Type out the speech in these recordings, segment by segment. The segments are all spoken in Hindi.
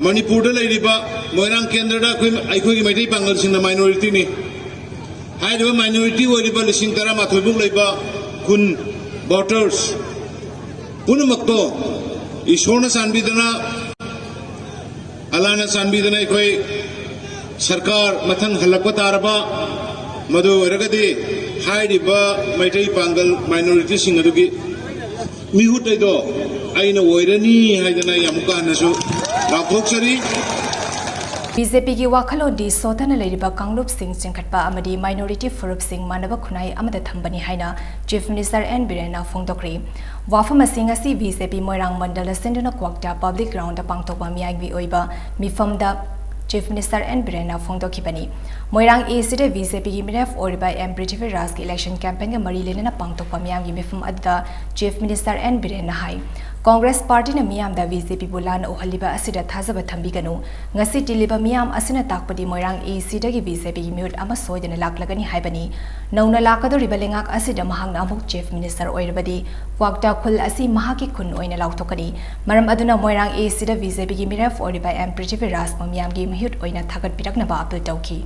मणिपुर मोरंग केंद्र अखोई मैथी पांगल माइनोरिटी ने माइनोरिटी लिंग तरा माथोबुक खुन वोटर्स पुनमक्तो ईश्वर चांबीदना अल्लाह चांबीदना अखोई सरकार मथंग हलक तारबा मदु ओरगदि हाइरिबा मैथी पांगल माइनोरिटी सिंग अदुगी मिहुतैदो आइना ओइरनी हाइदना यामुकानसु लाथोक्सरी बीजेपी की वाखलोदी सोतन लेरिबा कांगलुप सिंह चिंखटपा अमदी माइनोरिटी फुरुप सिंह मानव खुनाई अमद थंबनी हाइना चीफ मिनिस्टर एन बीरेन फोंदोक्री वाफम सिंह असी बीजेपी मोइरांग मंडल सिंधुना क्वाक्टा पब्लिक ग्राउंड पांगथोकपा मियागबी ओइबा मिफमदा चीफ मिनिस्टर एन बीरेन फोंदोखिबनी मोइरांग एसिडे बीजेपी की मिरेफ ओरिबा एम पृथ्वीराज की इलेक्शन कैंपेन के मरी लेना पांगथोकपा मियागबी मिफम अदा चीफ मिनिस्टर एन बीरेन हाई कांग्रेस पार्टी ने मियाम दा बीजेपी बुलान ओहलिबा असिदा थाजब थंबिगनु ngasi tiliba miyam asina takpadi moirang AC dagi BJP gi mute ama soidena laklagani haibani nauna lakadori balengak asida mahangna amuk chief minister oirabadi kwakta khul asi mahaki khun oina lauthokani maram aduna moirang AC da BJP gi miraf oriba M Prithiviraj miyam gi mute oina thagat pirakna ba appeal tawki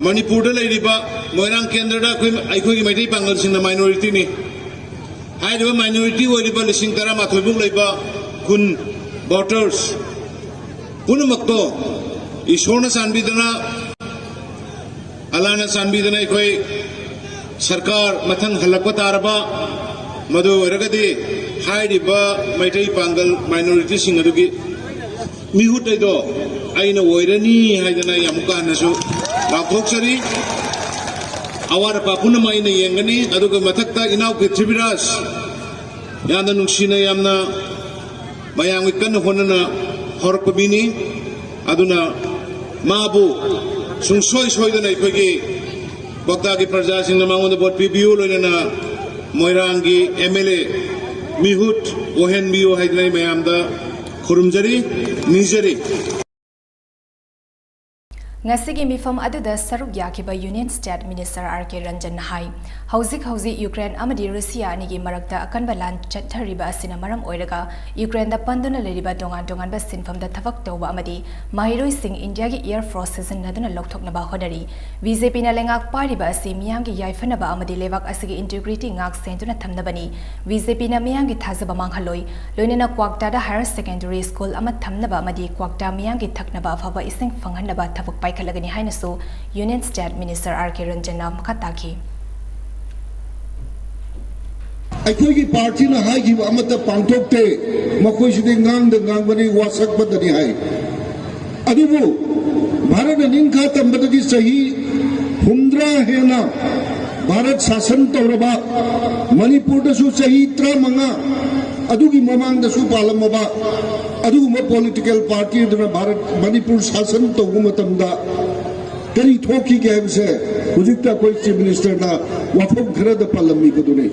Manipur मोरंग केंद्र अखोई मैथी पांगल माइनोरिटी ने माइनोरिटी लिंग तरा माथोबुक खुन वोटर्स पुनमक्तो ईश्वर चांबीदना अल्लाह चांबीदना अखोई सरकार मथंग हलक तारबा मदु ओरगदि हाइरिबा मैथी पांगल माइनोरिटी सिंग अदुगी मिहुतैदो आइना ओइरनी हाइदना यामुकानसु लाथोक्सरी अवार पापुन माइने येंगनी अदुग मथक्ता इनाव पृथ्वीराज याना नुक्सिना यामना मयांग कन्न होनना हरपबिनी अदुना माबु सुंसोय सोयदना इखोगी बक्ता की प्रजा सिंह मांगोन वोट पिबियो लोइना मोइरांगी MLA मिहुत ओहेन बियो हाइदना मयामदा खुरुमजरी निजरी ngasigi mifam aduda saruk yakiba union state minister RK Ranjan hai hauzik Ukraine amadi Russia ani gi marakta akanba lan chathariba asina maram oiraga Ukraine da panduna leriba dongan ba sinfam da thavak toba amadi mahiroi sing India gi air force season naduna lokthokna ba hodari BJP na lengak pariba asi miyam gi yaifana ba amadi lewak asigi integrity ngak sentuna thamna bani BJP na miyam gi thazaba manghaloi loinena kwakta da higher secondary school ama thamna ba amadi kwakta miyam gi thakna ba phaba ising phanghanna ba thavak Kalagani Hainasu, Union State Minister RK Ranjan Makataki. अखोई पार्टी ना हाई की अमत पांथोकते मकोई सिदे ngang बनी वासक बदनी हाई अदुबु भारत निंखा तंबदगी सही हुंद्रा है ना भारत शासन तौरबा मणिपुर दसु सही 3 अदुगी ममांग दसु पालमबा अदुगुम पॉलिटिकल पार्टी भारत मणिपुर शासन तौगुमतमदा करी थोकी के हमसे हुजिकता कोई चीफ मिनिस्टर ना वफम खरद पालमी बदुने